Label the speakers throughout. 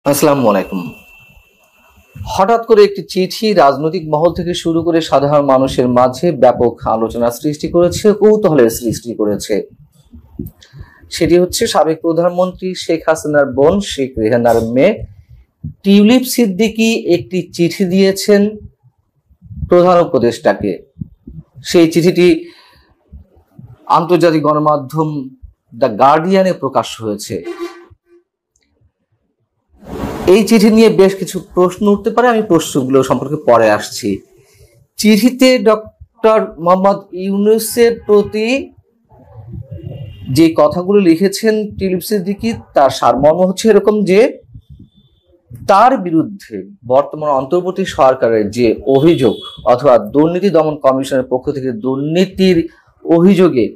Speaker 1: আসসালামু আলাইকুম। হঠাৎ করে একটি চিঠি রাজনৈতিক মহল থেকে শুরু করে সাধারণ মানুষের মাঝে ব্যাপক আলোচনা সৃষ্টি করেছে, কৌতূহলের সৃষ্টি করেছে। সেটি হচ্ছে সাবেক প্রধানমন্ত্রী শেখ হাসিনার বোন শেখ রেহানার মেয়ে টিউলিপ সিদ্দিকী একটি চিঠি দিয়েছেন প্রধান উপদেষ্টাকে। সেই চিঠিটি আন্তর্জাতিক গণমাধ্যম দ্য গার্ডিয়ানে প্রকাশ হয়েছে। এই চিঠি নিয়ে বেশ কিছু প্রশ্ন উঠতে পারে, আমি প্রশ্নগুলো সম্পর্কে পরে আসছি। চিঠিতে ডক্টর মোহাম্মদ ইউনূসের প্রতি যে কথাগুলো লিখেছেন টিউলিপ সিদ্দিকী, তার সারমর্ম হচ্ছে এরকম যে তার বিরুদ্ধে বর্তমান অন্তর্বর্তী সরকারের যে অভিযোগ অথবা দুর্নীতি দমন কমিশনের পক্ষ থেকে দুর্নীতির অভিযোগে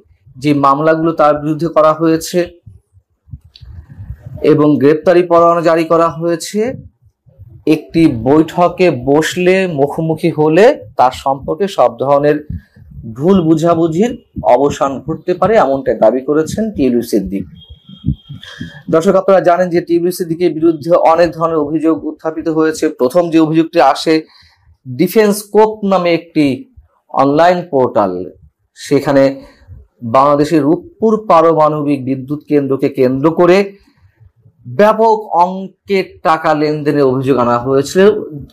Speaker 1: যে মামলাগুলো তার বিরুদ্ধে করা হয়েছে এবং গ্রেপ্তারি পরোয়ানা জারি করা হয়েছে, একটি বৈঠকে বসলে মুখোমুখি হলে তার সম্পর্কে সব ধরনের ভুল বুঝাবুঝির অবসান ঘটতে পারে, এমনটা দাবি করেছেন টিউলিপ সিদ্দিক। দর্শক, আপনারা জানেন যে টিউলিপ সিদ্দিকের বিরুদ্ধে অনেক ধরনের অভিযোগ উত্থাপিত হয়েছে। প্রথম যে অভিযোগটি আসে ডিফেন্স স্কোপ নামে একটি অনলাইন পোর্টাল, সেখানে বাংলাদেশের রূপপুর পারমাণবিক বিদ্যুৎ কেন্দ্রকে কেন্দ্র করে ব্যাপক অঙ্কের টাকা লেনদেনের অভিযোগ আনা হয়েছিল,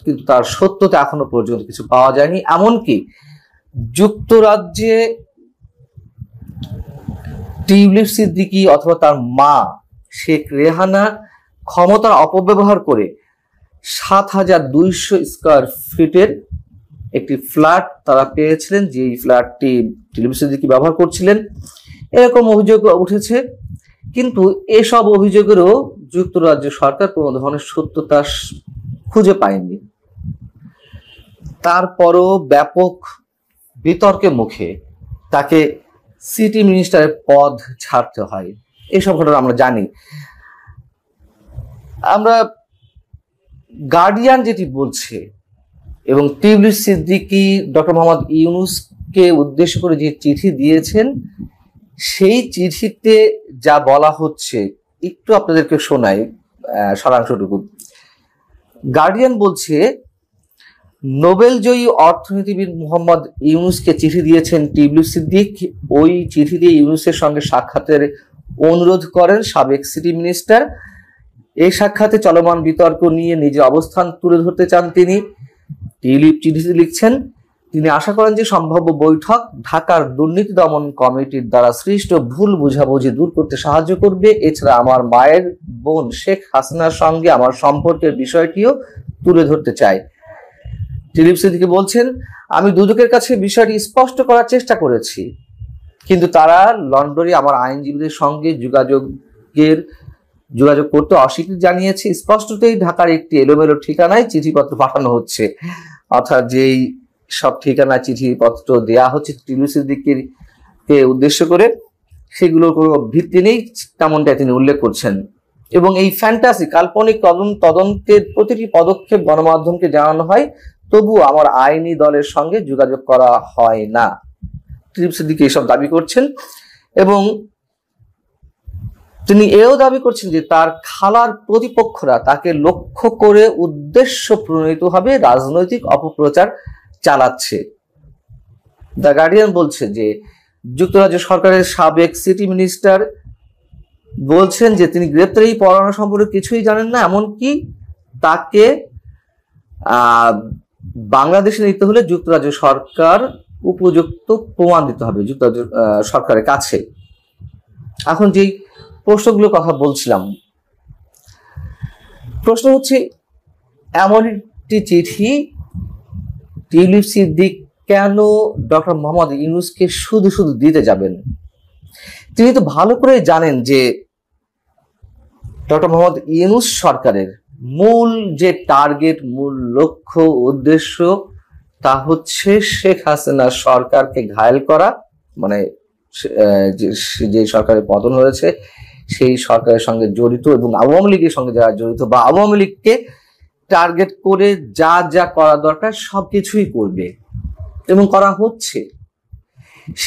Speaker 1: কিন্তু তার সত্যতা এখনো পর্যন্ত কিছু পাওয়া যায়নি। এমনকি যুক্তরাজ্যে টিউলিপ সিদ্দিকী অথবা তার মা শেখ রেহানা ক্ষমতার অপব্যবহার করে ৭,২০০ স্কয়ার ফিটের একটি ফ্ল্যাট তারা পেয়েছিলেন, যে ফ্ল্যাটটি টিউলিপ সিদ্দিকী ব্যবহার করছিলেন, এরকম অভিযোগ উঠেছে। কিন্তু এসব অভিযোগেরও যুক্তরাজ্য সরকার কোনো ধরনের সত্যতা খুঁজে পায়নি। তারপরও ব্যাপক বিতর্কের মুখে তাকে সিটি মিনিস্টারের পদ ছাড়তে হয়। এসব ঘটনা আমরা জানি। আমরা গার্ডিয়ান যেটি বলছে এবং টিউলিপ সিদ্দিকী ডক্টর মোহাম্মদ ইউনূসকে উদ্দেশ্য করে যে চিঠি দিয়েছেন, সেই চিঠিতে যা বলা হচ্ছে একটু আপনাদেরকে শোনাই সারাংশটুকু। গার্ডিয়ান বলছে, নোবেলজয়ী অর্থনীতিবিদ মোহাম্মদ ইউনূসকে চিঠি দিয়েছেন টিউলিপ সিদ্দিক। ওই চিঠিতে ইউনূসের সঙ্গে সাক্ষাতের অনুরোধ করেন সাবেক সিটি মিনিস্টার। এই সাক্ষাতে চলমান বিতর্ক নিয়ে নিজের অবস্থান তুলে ধরতে চান তিনি। টিউলিপ চিঠিতে লিখছেন, তিনি আশা করেন যে সম্ভাব্য বৈঠক ঢাকার দুর্নীতি দমন কমিটির দ্বারা সৃষ্ট ভুল বুঝাবুঝি দূর করতে সাহায্য করবে। এছাড়া আমার মায়ের বোন শেখ হাসিনার সঙ্গে আমার সম্পর্কের বিষয়টিও তুলে ধরতে চাই। টিউলিপ সিদ্দিকী বলছেন, আমি দুদকের কাছে বিষয়টি স্পষ্ট করার চেষ্টা করেছি, কিন্তু তারা লন্ডনে আমার আইনজীবীদের সঙ্গে যোগাযোগ করতে অস্বীকৃতি জানিয়েছে। স্পষ্টতই ঢাকার একটি এলোমেলো ঠিকানায় চিঠিপত্র পাঠানো হচ্ছে, অর্থাৎ যেই সব ঠিকানায় চিঠিপত্র দেয়া হচ্ছে টিউলিপ সিদ্দিকীকে উদ্দেশ্য করে, সেগুলোর কোনো ভিত্তি নেই, তেমনটাই তিনি উল্লেখ করছেন। এবং এই ফ্যান্টাসি কাল্পনিক তদন্তের প্রতিটি পদক্ষেপ গণমাধ্যমকে জানানো হয়, তবু আমার আইনি দলের সঙ্গে যোগাযোগ করা হয় না। টিউলিপ সিদ্দিকী এসব দাবি করছেন এবং তিনি এও দাবি করছেন যে তার খালার প্রতিপক্ষরা তাকে লক্ষ্য করে উদ্দেশ্য প্রণোদিতভাবে রাজনৈতিক অপপ্রচার চালাচ্ছে। দ্য গার্ডিয়ান বলছে যে যুক্তরাজ্য সরকারের সাবেক সিটি মিনিস্টার বলছেন যে তিনি গ্রেপ্তারি পরোয়ানা সম্পর্কে কিছুই জানেন না, এমনকি তাকে বাংলাদেশে নিতে হলে যুক্তরাজ্য সরকার উপযুক্ত প্রমাণ দিতে হবে যুক্তরাজ্য সরকারের কাছে। এখন যেই প্রশ্নগুলোর কথা বলছিলাম, প্রশ্ন হচ্ছে, এমন একটি চিঠি টিউলিপ সিদ্দিক কেন ডক্টর মোহাম্মদ ইউনূসকে শুধু শুধু দিতে যাবেন? তিনি তো ভালো করে জানেন যে ডক্টর মোহাম্মদ ইউনূস সরকারের মূল যে টার্গেট, মূল লক্ষ্য উদ্দেশ্য, তা হচ্ছে শেখ হাসিনা সরকারকে ঘায়েল করা, মানে যে সরকারের পতন হয়েছে সেই সরকারের সঙ্গে জড়িত এবং আওয়ামী লীগের সঙ্গে যারা জড়িত বা আওয়ামী লীগকে টার্গেট করে যা যা করা দরকার সবকিছুই করবে এবং করা হচ্ছে।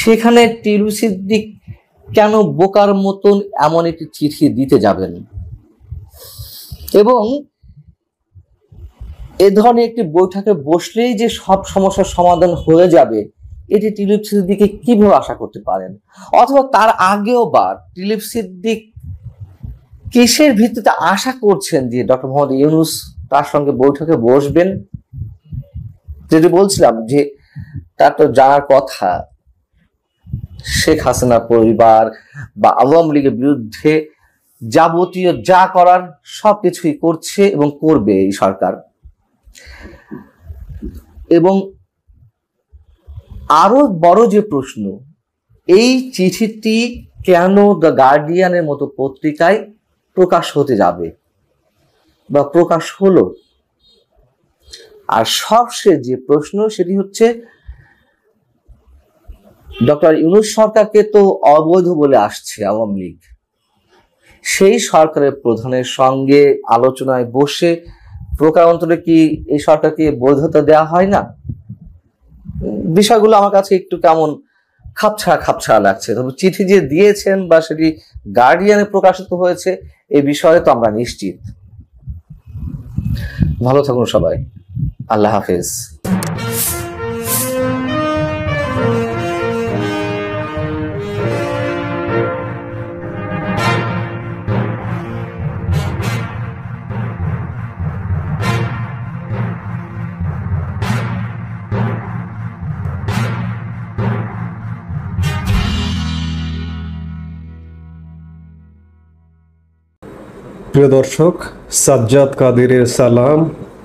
Speaker 1: সেখানে টিউলিপ সিদ্দিক কেন বোকার মতন এমন একটি চিঠি দিতে যাবেন? এবং এ ধরনের একটি বৈঠকে বসলেই যে সব সমস্যার সমাধান হয়ে যাবে, এটি টিউলিপ সিদ্দিকী কিভাবে আশা করতে পারেন? অথবা তার আগেও বা টিউলিপ সিদ্দিক কিসের ভিত্তিতে আশা করছেন যে ডক্টর মোহাম্মদ ইউনূস তার সঙ্গে বৈঠকে বসবেন? যেটি বলছিলাম যে তার তো জানার কথা শেখ হাসিনা পরিবার বা আওয়ামী লীগের বিরুদ্ধে যাবতীয় যা করার সবকিছুই করছে এবং করবে এই সরকার। এবং আরো বড় যে প্রশ্ন, এই চিঠিটি কেন দ্য গার্ডিয়ানের মতো পত্রিকায় প্রকাশ হতে যাবে বা প্রকাশ হলো? আর সবশেষ যে প্রশ্ন সেটি হচ্ছে, ডক্টর ইউনূস সরকারকে তো অবৈধ বলে আসছে আওয়ামী লীগ, সেই সরকারের প্রধানের সঙ্গে আলোচনায় বসে প্রকারান্তরে কি এই সরকারকে বৈধতা দেওয়া হয় না? বিষয়গুলো আমার কাছে একটু কেমন খাপছাড়া খাপছাড়া লাগছে। তবে চিঠি যে দিয়েছেন বা সেটি গার্ডিয়ানে প্রকাশিত হয়েছে এই বিষয়ে তো আমরা নিশ্চিত। ভালো থাকুন সবাই, আল্লাহ হাফেজ।
Speaker 2: প্রিয় দর্শক, সাজ্জাদ কাদেরের সালাম,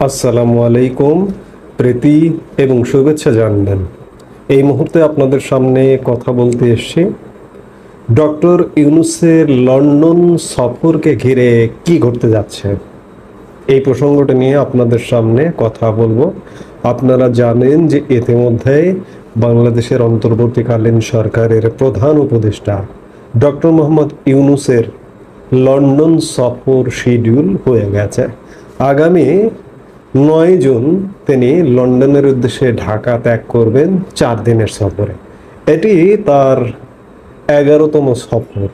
Speaker 2: আসসালামু আলাইকুম, প্রীতি এবং শুভেচ্ছা জানবেন। এই মুহূর্তে আপনাদের সামনে কথা বলতে এসেছি ডক্টর ইউনূসের লন্ডন সফরকে ঘিরে কি ঘটতে যাচ্ছে, এই প্রসঙ্গটা নিয়ে আপনাদের সামনে কথা বলবো। আপনারা জানেন যে ইতিমধ্যে বাংলাদেশের অন্তর্বর্তীকালীন সরকারের প্রধান উপদেষ্টা ডক্টর মোহাম্মদ ইউনূসের লন্ডন সফর শিডিউল হয়ে গেছে। আগামী 9 জুন তিনি লন্ডনের উদ্দেশ্যে ঢাকা ত্যাগ করবেন 4 দিনের সফরে। এটি তার 11তম সফর,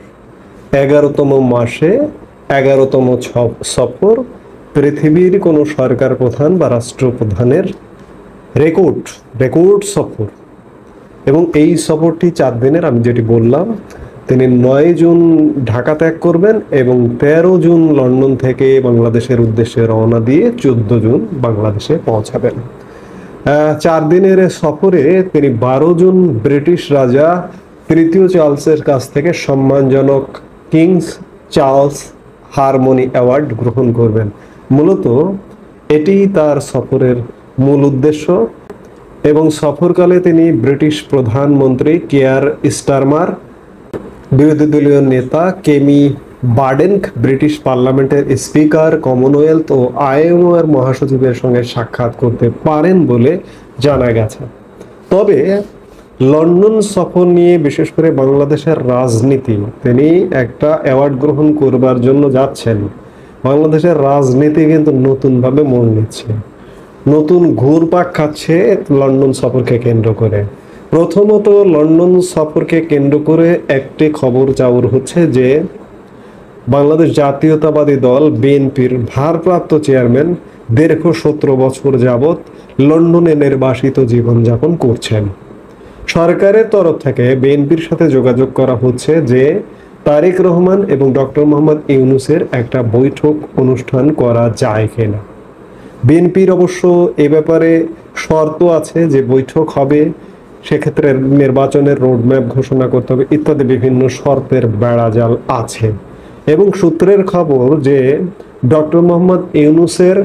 Speaker 2: 11তম মাসে 11তম সফর। পৃথিবীর কোনো সরকার প্রধান বা রাষ্ট্রপ্রধানের রেকর্ড সফর। এবং এই সফরটি 4 দিনের, আমি যেটি বললাম, তিনি 9 জুন ঢাকা ত্যাগ করবেন এবং 13 জুন লন্ডন থেকে বাংলাদেশের উদ্দেশ্যে রওনা দিয়ে 14 জুন বাংলাদেশে পৌঁছাবেন। 4 দিনের সফরে তিনি 12 জুন ব্রিটিশ রাজা তৃতীয় চার্লসের কাছ থেকে সম্মানজনক কিংস চার্লস হারমোনি অ্যাওয়ার্ড গ্রহণ করবেন। মূলত এটি তার সফরের মূল উদ্দেশ্য। এবং সফরকালে তিনি ব্রিটিশ প্রধানমন্ত্রী কিয়ার স্টারমার, বিরোধী দলীয় নেতা কেমি বার্ডেনক, ব্রিটিশ পার্লামেন্টের স্পিকার, কমনওয়েলথ ও আইএমও এর মহাসচিবের সঙ্গে সাক্ষাৎ করতে পারেন বলে জানা গেছে। তবে লন্ডন সফর নিয়ে বিশেষ করে বাংলাদেশের রাজনীতি, তিনি একটা অ্যাওয়ার্ড গ্রহণ করবার জন্য যাচ্ছেন। বাংলাদেশের রাজনীতি কিন্তু নতুনভাবে মোড় নিচ্ছে, নতুন ঘুরপাক খাচ্ছে লন্ডন সফরকে কেন্দ্র করে। প্রথমত লন্ডন সফরকে কেন্দ্র করে একটি খবর চাউর হচ্ছে যে বাংলাদেশ জাতীয়তাবাদী দল বিএনপির ভারপ্রাপ্ত চেয়ারম্যান দীর্ঘ 17 বছর যাবৎ লন্ডনে নির্বাসিত জীবনযাপন করছেন। সরকারের তরফ থেকে বিএনপির সাথে যোগাযোগ করা হচ্ছে যে তারেক রহমান এবং ডক্টর মোহাম্মদ ইউনূসের একটা বৈঠক অনুষ্ঠান করা যায় কিনা। বিএনপির অবশ্য এ ব্যাপারে শর্ত আছে যে বৈঠক হবে, সেক্ষেত্রে নির্বাচনের রোডম্যাপ ঘোষণা করতে হবে ইত্যাদি বিভিন্ন শর্তের বেড়াজাল আছে। এবং সূত্রের খবর যে ডক্টর মোহাম্মদ ইউনূসের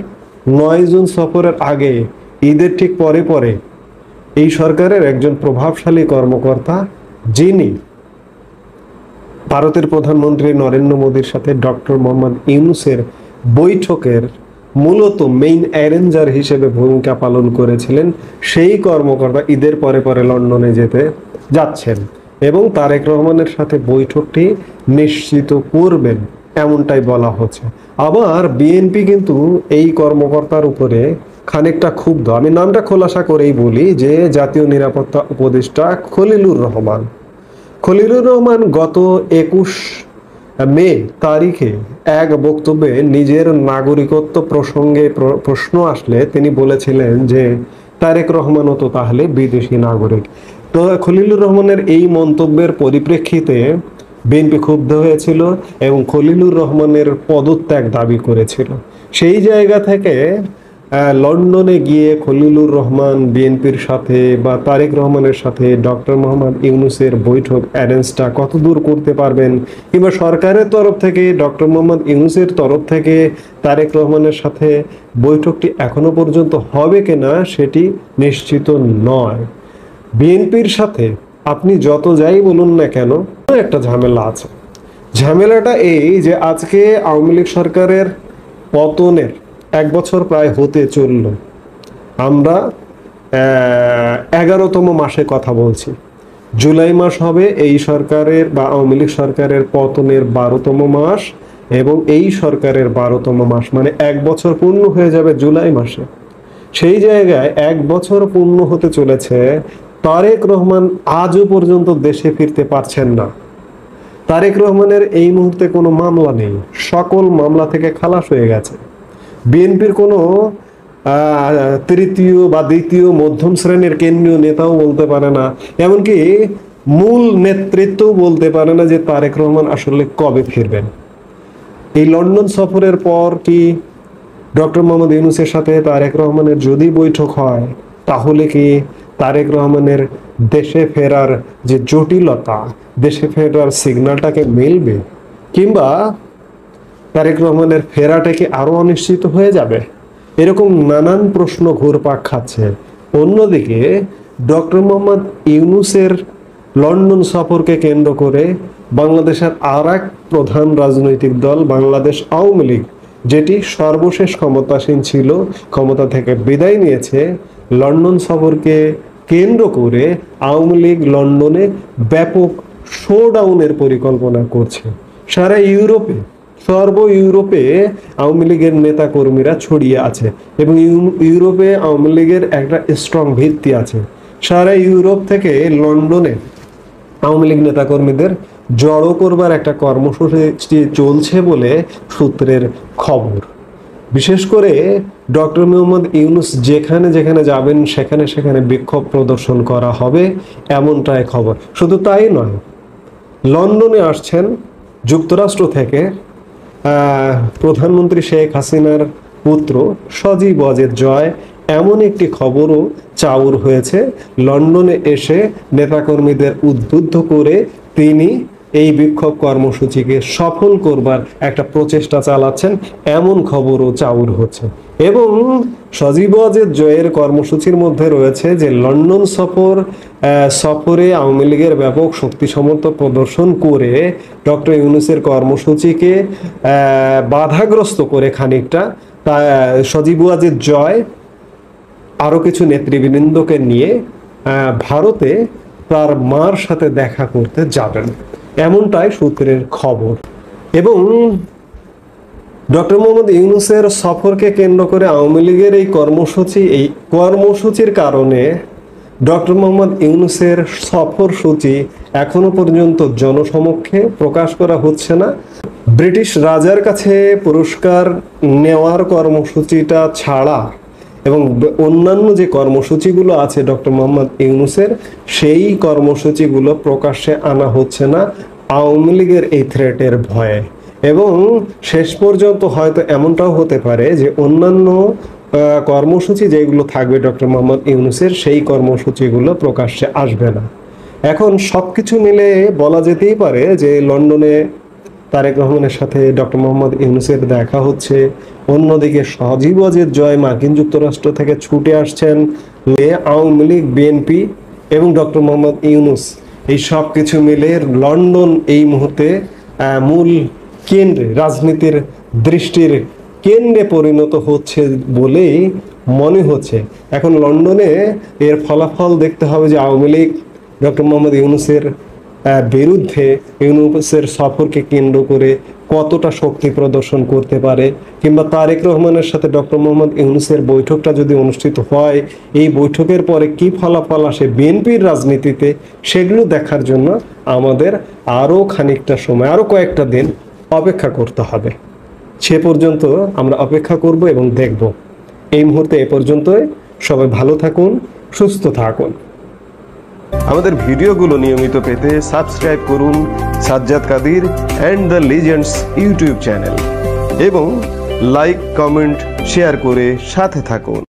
Speaker 2: 9 জুন সফরের আগে, ঈদের ঠিক পরে পরে এই সরকারের একজন প্রভাবশালী কর্মকর্তা, যিনি ভারতের প্রধানমন্ত্রী নরেন্দ্র মোদীর সাথে ডক্টর মোহাম্মদ ইউনূসের বৈঠকের মূলত মেইন অ্যারেঞ্জার হিসেবে ভূমিকা পালন করেছিলেন, সেই কর্মকর্তা ঈদের পরে পরে লন্ডনে যেতে যাচ্ছেন এবং তারেক রহমানের সাথে বৈঠকটি নিশ্চিত করবেন, এমনটাই বলা হচ্ছে। আবার বিএনপি কিন্তু এই কর্মকর্তার উপরে খানিকটা ক্ষুব্ধ। আমি নামটা খোলাসা করেই বলি যে জাতীয় নিরাপত্তা উপদেষ্টা খলিলুর রহমান গত 21 মে তারিখে এক বক্তব্যে নিজের নাগরিকত্ব প্রসঙ্গে প্রশ্ন আসলে তিনি বলেছিলেন যে তারেক রহমানও তো তাহলে বিদেশি নাগরিক। তো খলিলুর রহমানের এই মন্তব্যের পরিপ্রেক্ষিতে বিএনপি ক্ষুব্ধ হয়েছিল এবং খলিলুর রহমানের পদত্যাগ দাবি করেছিল। সেই জায়গা থেকে লন্ডনে গিয়ে খলিলুর রহমান বিএনপির সাথে বা তারেক রহমানের সাথে ডক্টর মোহাম্মদ ইউনূসের বৈঠক অ্যারেঞ্জটা কত দূর করতে পারবেন, কিংবা সরকারের তরফ থেকে ডক্টর মোহাম্মদ ইউনূসের তরফ থেকে তারেক রহমানের সাথে বৈঠকটি এখনো পর্যন্ত হবে কিনা সেটি নিশ্চিত নয়। বিএনপির সাথে আপনি যত যাই বলুন না কেন একটা ঝামেলা আছে। ঝামেলাটা এই যে আজকে আওয়ামী লীগ সরকারের পতনের 1 বছর প্রায় হতে চলল। আমরা 11তম মাসে কথা বলছি। জুলাই মাস হবে এই সরকারের বা আওয়ামী লীগ সরকারের পতনের 12তম মাস, এবং এই সরকারের 12তম মাস মানে 1 বছর পূর্ণ হয়ে যাবে জুলাই মাসে। সেই জায়গায় 1 বছর পূর্ণ হতে চলেছে, তারেক রহমান আজও পর্যন্ত দেশে ফিরতে পারছেন না। তারেক রহমানের এই মুহূর্তে কোনো মামলা নেই, সকল মামলা থেকে খালাস হয়ে গেছে। বিএনপির কোনো তৃতীয় বা দ্বিতীয় মধ্যম শ্রেণীর কেন্দ্রীয় নেতাও বলতে পারে না, এমনকি মূল নেতৃত্বও বলতে পারে না যে তারেক রহমান আসলে কবে ফিরবেন। এই লন্ডন সফরের পর কি ডক্টর মোহাম্মদ ইউনূসের সাথে তারেক রহমানের যদি বৈঠক হয়, তাহলে কি তারেক রহমানের দেশে ফেরার যে জটিলতা, দেশে ফেরার সিগন্যালটাকে মিলবে, কিংবা তারেক রহমানের ফেরাটা কি আরো অনিশ্চিত হয়ে যাবে? এরকম নানান প্রশ্ন ঘুরপাক খাচ্ছে। অন্যদিকে ডক্টর মোহাম্মদ ইউনূসের লন্ডন সফরকে কেন্দ্র করে বাংলাদেশের আর এক প্রধান রাজনৈতিক দল বাংলাদেশ আওয়ামী লীগ, যেটি সর্বশেষ ক্ষমতাসীন ছিল, ক্ষমতা থেকে বিদায় নিয়েছে, লন্ডন সফরকে কেন্দ্র করে আওয়ামী লীগ লন্ডনে ব্যাপক শোডাউনের পরিকল্পনা করছে। সারা ইউরোপে, সর্ব ইউরোপে আওয়ামী লীগের নেতা কর্মীরা ছড়িয়ে আছে এবং ইউরোপে আওয়ামী লীগের একটা স্ট্রং ভিত্তি আছে। সারা ইউরোপ থেকে লন্ডনে আওয়ামী লীগ নেতা কর্মীদের জড়ো করবার একটা কর্মসূচি চলছে বলে সূত্রের খবর। বিশেষ করে ডক্টর মোহাম্মদ ইউনূস যেখানে যেখানে যাবেন সেখানে সেখানে বিক্ষোভ প্রদর্শন করা হবে, এমনটাই খবর। শুধু তাই নয়, লন্ডনে আসছেন যুক্তরাষ্ট্র থেকে প্রধানমন্ত্রী শেখ হাসিনার পুত্র সজীব ওয়াজেদ জয়, এমন একটি খবরও চাউর হয়েছে। লন্ডনে এসে নেতাকর্মীদের উদ্বুদ্ধ করে তিনি এই বিক্ষোভ কর্মসূচিকে সফল করবার একটা প্রচেষ্টা চালাচ্ছেন, এমন খবরও চাউর হচ্ছে। এবং সজীব ওয়াজেদ জয়ের কর্মসূচির মধ্যে রয়েছে যে লন্ডন সফরে আওয়ামী লীগের ব্যাপক শক্তি সমর্থ প্রদর্শন করে ডক্টর ইউনূসের কর্মসূচিকে বাধাগ্রস্ত করে খানিকটা সজীব ওয়াজেদ জয় আরো কিছু নেতৃবৃন্দকে নিয়ে ভারতে তার মার সাথে দেখা করতে যাবেন, এমনটাই সূত্রের খবর। এবং ডক্টর মোহাম্মদ ইউনূসের সফরকে কেন্দ্র করে আওয়ামী লীগের এই কর্মসূচির কারণে ডক্টর মোহাম্মদ ইউনূসের সফরসূচি এখনো পর্যন্ত জনসমক্ষে প্রকাশ করা হচ্ছে না। ব্রিটিশ রাজার কাছে পুরস্কার নেওয়ার কর্মসূচিটা ছাড়া এবং অন্যান্য যে কর্মসূচিগুলো আছে ডক্টর মোহাম্মদ ইউনূসের, সেই কর্মসূচিগুলো প্রকাশ্যে আনা হচ্ছে না আওয়ামী লীগের এই থ্রেটের ভয়ে। এবং শেষ পর্যন্ত হয়তো এমনটাও হতে পারে যে অন্যান্য কর্মসূচি যেগুলো থাকবে ডক্টর মোহাম্মদ ইউনূসের, সেই কর্মসূচিগুলো প্রকাশ্যে আসবে না। এখন সবকিছু মিলে বলা যেতেই পারে যে লন্ডনে তারেক রহমানের সাথে ডক্টর মোহাম্মদ ইউনূসের দেখা হচ্ছে, অন্যদিকে সজীব ওয়াজেদ জয় মার্কিন যুক্তরাষ্ট্র থেকে ছুটে আসছেন, আওয়ামী লীগ, বিএনপি এবং ডক্টর মোহাম্মদ ইউনূস, এই সব কিছু মিলে লন্ডন এই মুহূর্তে মূল কেন্দ্রে, রাজনীতির দৃষ্টির কেন্দ্রে পরিণত হচ্ছে বলেই মনে হচ্ছে। এখন লন্ডনে এর ফলাফল দেখতে হবে যে আওয়ামী লীগ ডক্টর মোহাম্মদ ইউনূসের বিরুদ্ধে ইউনূসের সফরকে কেন্দ্র করে কতটা শক্তি প্রদর্শন করতে পারে, কিংবা তারেক রহমানের সাথে ডক্টর মোহাম্মদ ইউনূসের বৈঠকটা যদি অনুষ্ঠিত হয়, এই বৈঠকের পরে কি ফলাফল আসে বিএনপির রাজনীতিতে, সেগুলো দেখার জন্য আমাদের আরও খানিকটা সময়, আরও কয়েকটা দিন অপেক্ষা করতে হবে। সে পর্যন্ত আমরা অপেক্ষা করব এবং দেখব। এই মুহূর্তে এ পর্যন্তই। সবাই ভালো থাকুন, সুস্থ থাকুন।
Speaker 3: আমাদের ভিডিওগুলো নিয়মিত পেতে সাবস্ক্রাইব করুন Sajjad Kadir and the legends YouTube channel এবং লাইক, কমেন্ট, শেয়ার করে সাথে থাকুন।